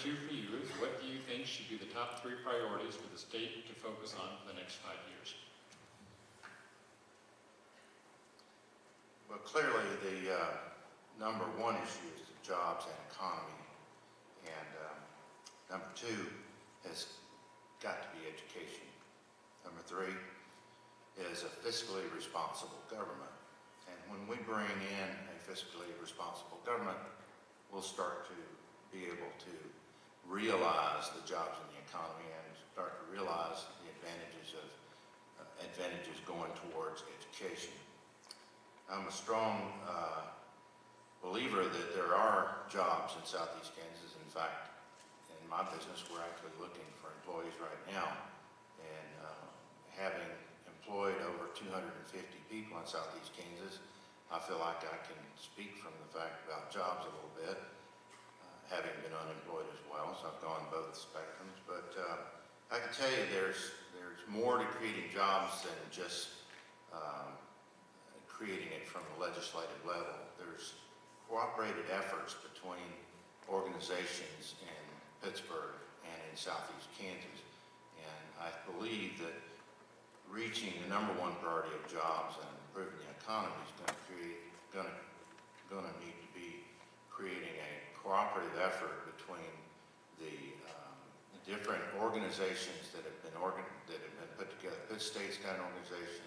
2 for you is, what do you think should be the top 3 priorities for the state to focus on for the next 5 years? Well, clearly the number 1 issue is the jobs and economy, and number 2 has got to be education. Number 3 is a fiscally responsible government, and when we bring in a fiscally responsible government, we'll start to be able to realize the jobs in the economy and start to realize the advantages going towards education. I'm a strong believer that there are jobs in Southeast Kansas. In fact, in my business, we're actually looking for employees right now, and having employed over 250 people in Southeast Kansas, I feel like I can speak from the fact about jobs a little bit, having been unemployed as well, so I've gone both spectrums. But I can tell you there's more to creating jobs than just creating it from the legislative level. There's cooperated efforts between organizations in Pittsburgh and in Southeast Kansas, and I believe that reaching the number 1 priority of jobs and improving the economy is going to need to be creating a cooperative effort between the different organizations that have been put together. Pitt State's got an organization.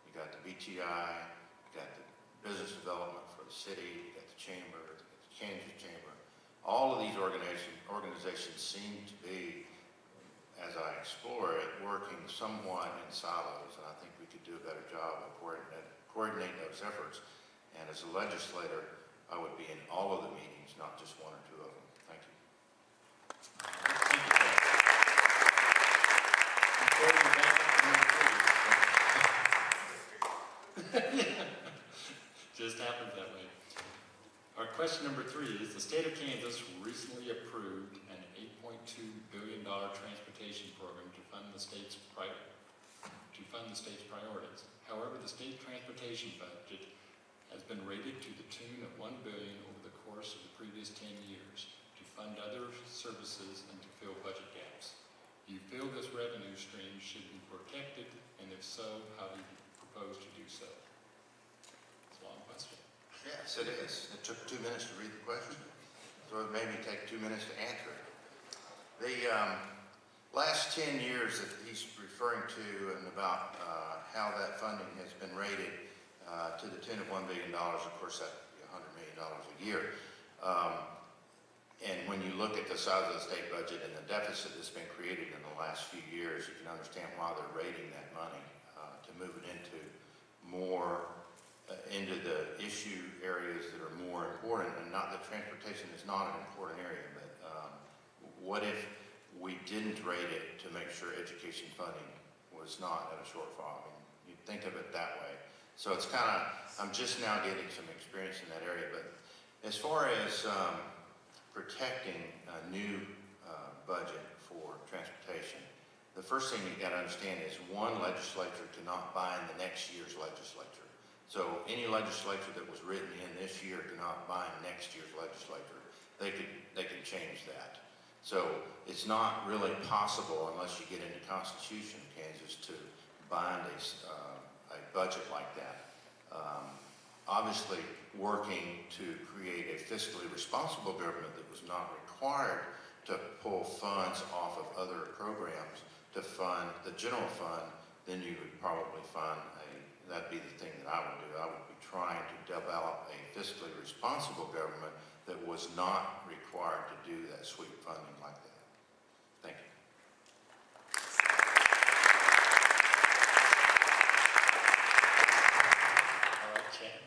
You got the BTI. You got the business development for the city. You got the chamber. You got the Kansas Chamber. All of these organizations seem to be, as I explore it, working somewhat in silos, and I think we could do a better job of coordinating those efforts. And as a legislator, I would be in all of the meetings, not just 1 or 2 of them. Thank you. Just happens that way. Our question number 3 is, the state of Kansas recently approved an $8.2 billion transportation program to fund the state's priorities. However, the state transportation budget has been rated to the tune of $1 billion over the course of the previous 10 years to fund other services and to fill budget gaps. Do you feel this revenue stream should be protected, and if so, how do you propose to do so? It's a long question. Yes, it is. It took 2 minutes to read the question, so it made me take 2 minutes to answer it. The last 10 years that he's referring to, and about how that funding has been rated to the tune of $1 billion, of course that would be $100 million a year. And when you look at the size of the state budget and the deficit that's been created in the last few years, you can understand why they're rating that money to move it into into the issue areas that are more important. And not that transportation is not an important area, but what if we didn't rate it to make sure education funding was not at a shortfall? I mean, you'd think of it that way. So it's kind of, I'm just now getting some experience in that area. But as far as protecting a new budget for transportation, the first thing you got to understand is one legislature cannot bind the next year's legislature. So any legislature that was written in this year cannot bind next year's legislature. They can change that. So it's not really possible, unless you get into Constitution of Kansas, to bind a budget like that. Obviously, working to create a fiscally responsible government that was not required to pull funds off of other programs to fund the general fund, then you would probably find that'd be the thing that I would do. I would be trying to develop a fiscally responsible government that was not required to do that sweep funding like that. Thank you. All right, Chad.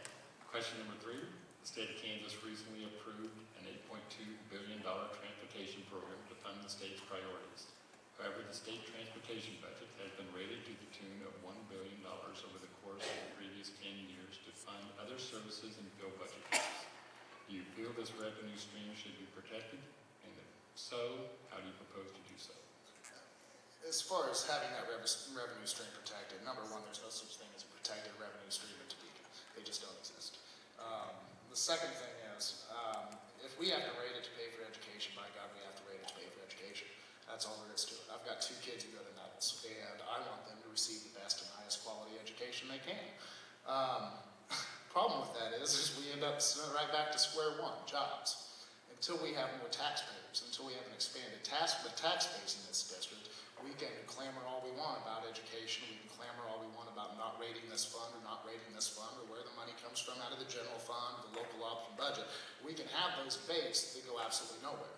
Question number 3. The state of Kansas recently approved an $8.2 billion transportation program to fund the state's priorities. However, the state transportation budget has been rated to the tune of $1 billion over the course of the previous 10 years to fund other services and fill budget gaps. Do you feel this revenue stream should be protected? And if so, how do you propose to do so? As far as having that revenue stream protected, number 1, there's no such thing as a protected revenue stream in Topeka. They just don't exist. The second thing is, If we have to rate it to pay for education, by God, we have to rate it to pay for education. That's all there is to it. I've got 2 kids who go to Nettles, and I want them to receive the best and highest quality education they can. Problem with that is we end up right back to square one, jobs. Until we have more taxpayers, until we have an expanded tax base in this district, we can clamor all we want about education, we can clamor all we want about not rating this fund or not rating this fund or where the money comes from out of the general fund, the local option budget. We can have those debates, they go absolutely nowhere.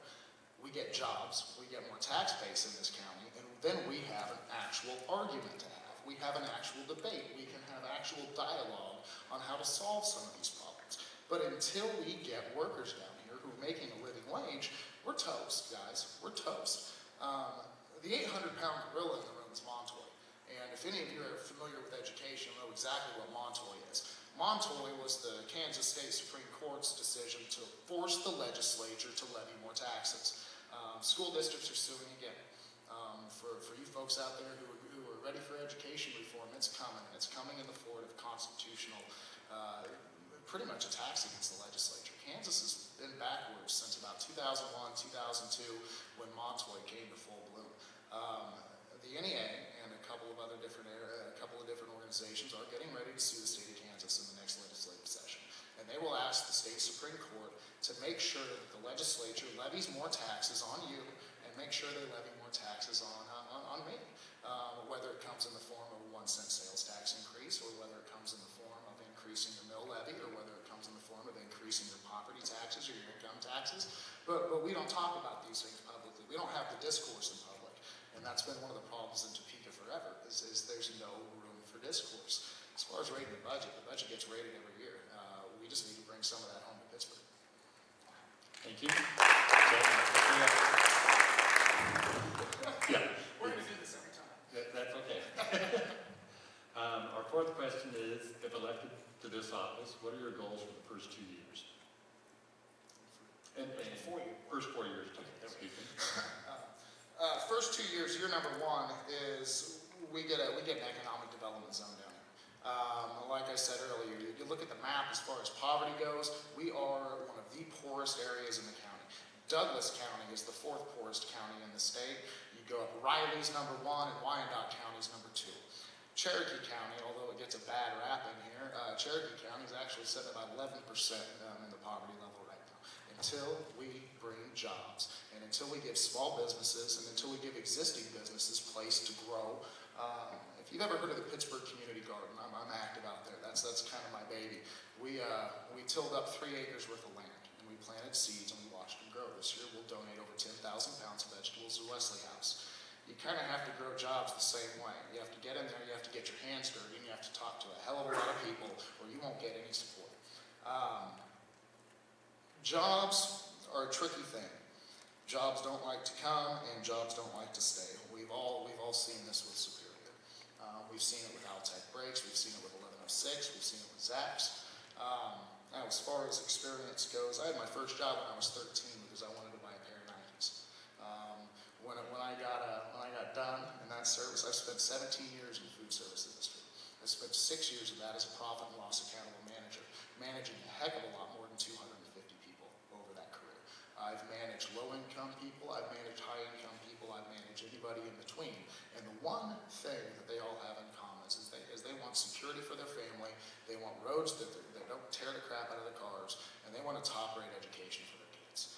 We get jobs, we get more tax base in this county, and then we have an actual argument to have. We have an actual debate. We can have actual dialogue on how to solve some of these problems. But until we get workers down here who are making a living wage, we're toast, guys. We're toast. The 800-pound gorilla in the room is Montoy. And if any of you are familiar with education, you'll know exactly what Montoy is. Montoy was the Kansas State Supreme Court's decision to force the legislature to levy more taxes. School districts are suing again. For you folks out there who are ready for education reform, it's coming. It's coming in the form of constitutional, pretty much attacks against the legislature. Kansas has been backwards since about 2001, 2002, when Montoy came to full bloom. The NEA and a couple of different organizations are getting ready to sue the state of Kansas in the next legislative session. And they will ask the state Supreme Court to make sure that the legislature levies more taxes on you and make sure they levy more taxes on me. Whether it comes in the form of a 1-cent sales tax increase, or whether it comes in the form of increasing your mill levy, or whether it comes in the form of increasing your property taxes or your income taxes. But we don't talk about these things publicly. We don't have the discourse in public. And that's been one of the problems in Topeka forever, is there's no room for discourse. As far as rating the budget gets rated every year. We just need to bring some of that home to Pittsburgh. Thank you. Yeah. We're going to do this every time. That's okay. Our fourth question is, if elected to this office, what are your goals for the first 2 years? And 4 years. First 4 years, excuse me. First 2 years, year number 1 is we get an economic development zone down here. Like I said earlier, you look at the map as far as poverty goes, we are one of the poorest areas in the county. Douglas County is the 4th poorest county in the state. You go up, Riley's number 1 and Wyandotte County's number 2. Cherokee County, although it gets a bad rap in here, Cherokee County is actually sitting at about 11% in the poverty level right now. Until we bring jobs, and until we give small businesses, and until we give existing businesses place to grow. If you've ever heard of the Pittsburgh Community Garden, I'm active out there. That's kind of my baby. We tilled up 3 acres worth of land, and we planted seeds, and we watched them grow. This year we'll donate over 10,000 pounds of vegetables to Wesley House. You kind of have to grow jobs the same way. You have to get in there, you have to get your hands dirty, and you have to talk to a hell of a lot of people, or you won't get any support. Jobs are a tricky thing. Jobs don't like to come, and jobs don't like to stay. We've all seen this with Superior. We've seen it with Altech Brakes. We've seen it with 1106. We've seen it with Zapp's. Now, as far as experience goes, I had my first job when I was 13 because I wanted to buy a pair of Nikes. When I got done in that service, I spent 17 years in the food service industry. I spent 6 years of that as a profit and loss accountable manager, managing a heck of a lot more than 250 people over that career. I've managed low-income people, I've managed high-income people, I've managed anybody in between. And the one thing that they all have in common is they want security for their family, they want roads that don't tear the crap out of their cars, and they want a top-rate education for their kids.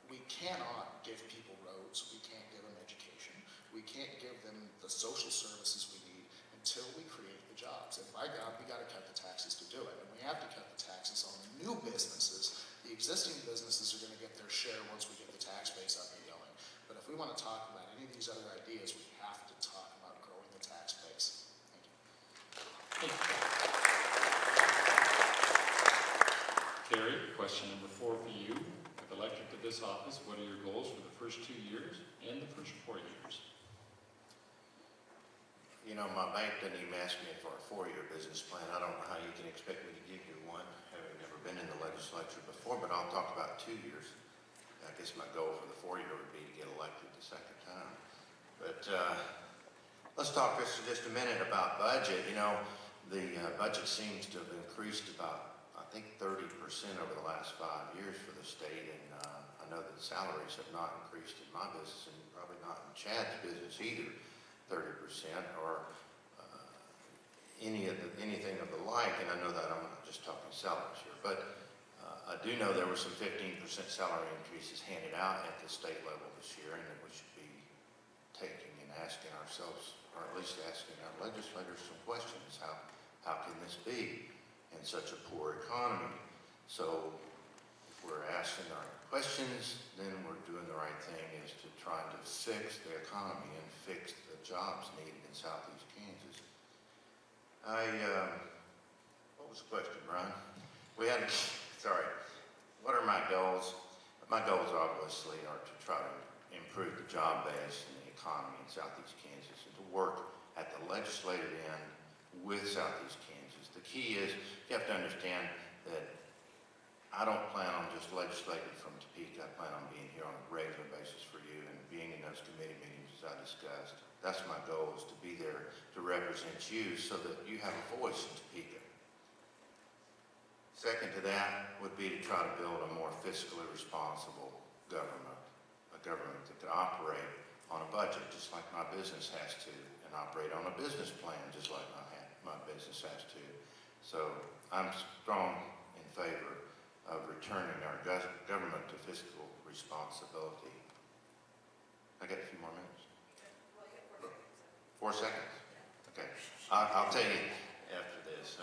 We cannot give people roads, we can't give them education, we can't give them the social services we need until we create the jobs. And by God, we got to cut the taxes to do it. And we have to cut the taxes on the new businesses. The existing businesses are going to get their share once we get the tax base up and going. But if we want to talk about any of these other ideas, we have to talk about growing the tax base. Thank you. Carrie, question number 4 for you. If elected to this office, what are your goals for the first 2 years and the first 4 years? You know, my bank doesn't even ask me for a 4-year business plan. I don't know how you can expect me to give you one, having never been in the legislature before, but I'll talk about 2 years. I guess my goal for the 4-year would be to get elected the second time. But let's talk just a minute about budget. You know, the budget seems to have increased about, I think 30% over the last 5 years for the state, and I know that salaries have not increased in my business, and probably not in Chad's business either, 30%, or anything of the like, and I know that I'm not just talking salaries here, but I do know there were some 15% salary increases handed out at the state level this year, and that we should be taking and asking ourselves, or at least asking our legislators some questions. How can this be in such a poor economy? So if we're asking the right questions, then we're doing the right thing, is to try to fix the economy and fix the jobs needed in Southeast Kansas. What was the question, Brian? Sorry. What are my goals? My goals obviously are to try to improve the job base and the economy in Southeast Kansas, and to work at the legislative end with Southeast Kansas. The key is you have to understand that I don't plan on just legislating from Topeka. I plan on being here on a regular basis for you and being in those committee meetings as I discussed. That's my goal, is to be there to represent you so that you have a voice in Topeka. Second to that would be to try to build a more fiscally responsible government, a government that could operate on a budget just like my business has to, and operate on a business plan just like my business has to. So I'm strong in favor of returning our government to fiscal responsibility. I got a few more minutes. Well, 4 seconds. Okay. I'll tell you after this.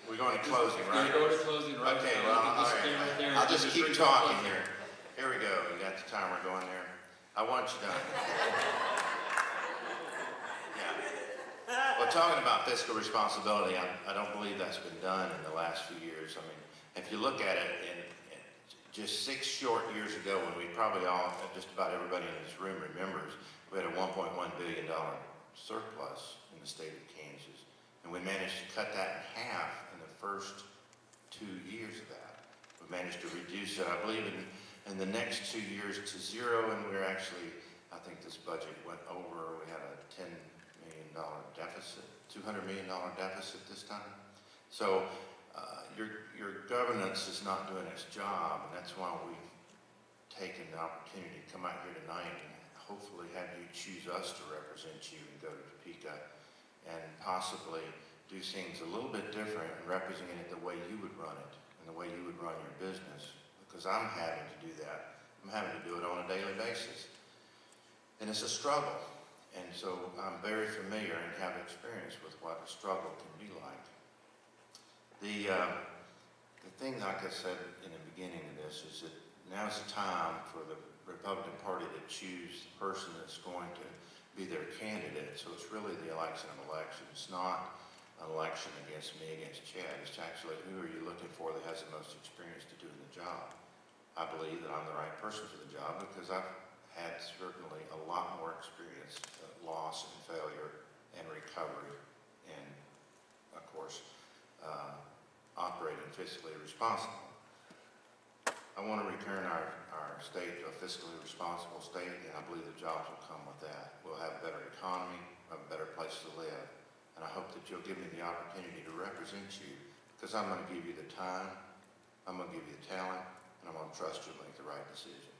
We're going to closing, right? We're going to closing right okay, now. well, all Right right. there. I'll just keep talking here. Here we go. You got the timer going there. I want you done. Yeah. Well, talking about fiscal responsibility, I don't believe that's been done in the last few years. I mean, if you look at it, in just 6 short years ago, when we probably all, just about everybody in this room remembers, we had a $1.1 billion surplus in the state of Kansas. And we managed to cut that in half in the first 2 years of that. We managed to reduce it, I believe, in the next 2 years to zero, and we're actually, I think this budget went over, we had a $10 million deficit, $200 million deficit this time. So your governance is not doing its job, and that's why we've taken the opportunity to come out here tonight and hopefully have you choose us to represent you and go to Topeka and possibly do things a little bit different and represent it the way you would run it and the way you would run your business, because I'm having to do that. I'm having to do it on a daily basis. And it's a struggle. And so I'm very familiar and have experience with what a struggle can be like. The thing, like I said in the beginning of this, is that now's the time for the Republican Party to choose the person that's going to be their candidate. So it's really the election of elections. It's not an election against me, against Chad. It's actually, who are you looking for that has the most experience to do the job? I believe that I'm the right person for the job because I've had certainly a lot more experience at loss and failure and recovery and, of course, operating fiscally responsible. I want to return our state to a fiscally responsible state, and I believe the jobs will come with that. We'll have a better economy, a better place to live, and I hope that you'll give me the opportunity to represent you, because I'm going to give you the time, I'm going to give you the talent, and I'm going to trust you'll make the right decision.